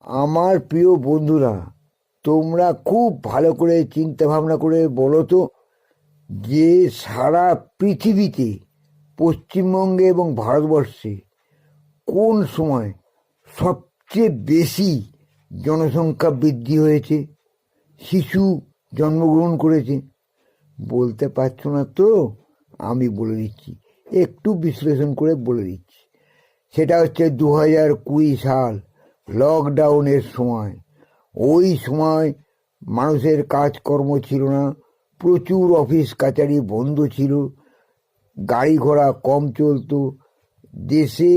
আমার প্রিয় বন্ধুরা, তোমরা খুব ভালো করে চিন্তা ভাবনা করে বলো তো, যে সারা পৃথিবীতে পশ্চিমবঙ্গে এবং ভারতবর্ষে কোন সময় সবচেয়ে বেশি জনসংখ্যা বৃদ্ধি হয়েছে, শিশু জন্মগ্রহণ করেছে? বলতে পারছো না তো? আমি বলে দিচ্ছি, একটু বিশ্লেষণ করে বলে দিচ্ছি। সেটা হচ্ছে 2020 সাল, লকডাউনের সময়। ওই সময় মানুষের কাজকর্ম ছিল না, প্রচুর অফিস কাচারি বন্ধ ছিল, গাড়ি ঘোড়া কম চলতো, দেশে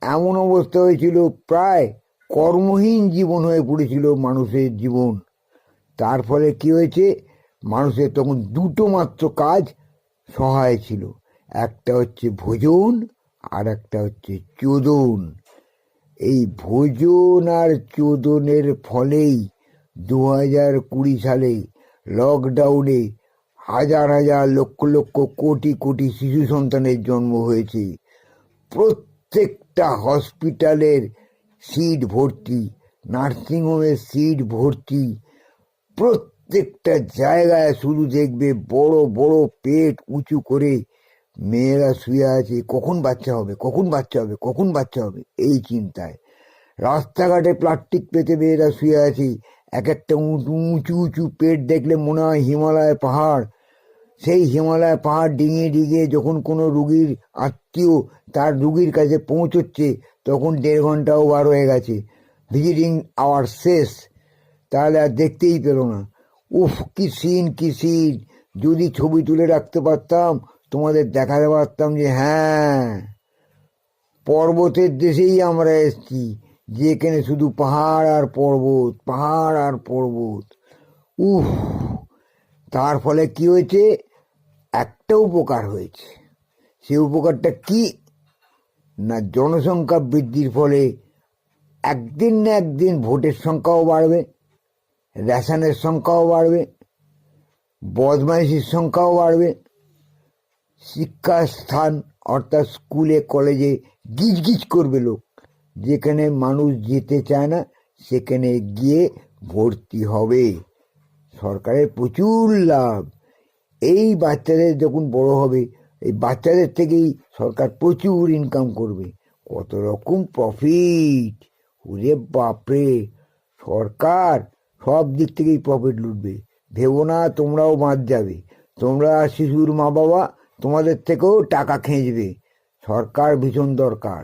এমন অবস্থা হয়েছিল প্রায় কর্মহীন জীবন হয়ে পড়েছিল মানুষের জীবন। তার ফলে কি হয়েছে, মানুষের তখন দুটো মাত্র কাজ সহায় ছিল, একটা হচ্ছে ভোজন আর একটা হচ্ছে চোদন। এই ভোজন আর চোদনের ফলেই 2020 সালে লকডাউনে হাজার হাজার লক্ষ লক্ষ কোটি কোটি শিশু সন্তানের জন্ম হয়েছে। প্রত্যেকটা হসপিটালের সিট ভর্তি, নার্সিংহোমের সিট ভর্তি, প্রত্যেকটা জায়গায় শুধু দেখবে বড় বড় পেট উঁচু করে মেয়েরা শুয়ে আছে, কখন বাচ্চা হবে, কখন বাচ্চা হবে, কখন বাচ্চা হবে, এই চিন্তায়। রাস্তাঘাটে প্লাস্টিক পেতে মেয়েরা শুয়ে আছে, এক একটা উঁচু উঁচু পেট দেখলে মনে হয় হিমালয় পাহাড়। সেই হিমালয় পাহাড় ডিঙিয়ে ডিঙিয়ে যখন কোনো রুগীর আত্মীয় তার রুগীর কাছে পৌঁছচ্ছে, তখন 1.5 ঘন্টা ওভার হয়ে গেছে, ভিজিটিং আওয়ার শেষ, তাহলে আর দেখতেই পেল না। উফ, কি সিন, কি সিন! যদি ছবি তুলে রাখতে পারতাম, তোমাদের দেখাতে পারতাম যে হ্যাঁ, পর্বতের দেশেই আমরা এসেছি, যেখানে শুধু পাহাড় আর পর্বত, পাহাড় আর পর্বত। উফ! তার ফলে কি হয়েছে? একটা উপকার হয়েছে। সে উপকারটা কি? না, জনসংখ্যা বৃদ্ধির ফলে একদিন না একদিন ভোটের সংখ্যাও বাড়বে, রেশনের সংখ্যাও বাড়বে, বদমাইশির সংখ্যাও বাড়বে। শিক্ষাস্থান অর্থাৎ স্কুলে কলেজে গিজ গিজ করবে লোক, যেখানে মানুষ যেতে চায় না সেখানে গিয়ে ভর্তি হবে। সরকারের প্রচুর লাভ। এই বাচ্চাদের যখন বড় হবে, এই বাচ্চাদের থেকেই সরকার প্রচুর ইনকাম করবে, কত রকম প্রফিট! ওরে বাপরে, সরকার সব দিক থেকেই প্রফিট লুটবে। ভেবো না তোমরাও বাদ যাবে। তোমরা শিশুর মা বাবা, তোমাদের থেকেও টাকা খেঁচবে। সরকার ভীষণ দরকার।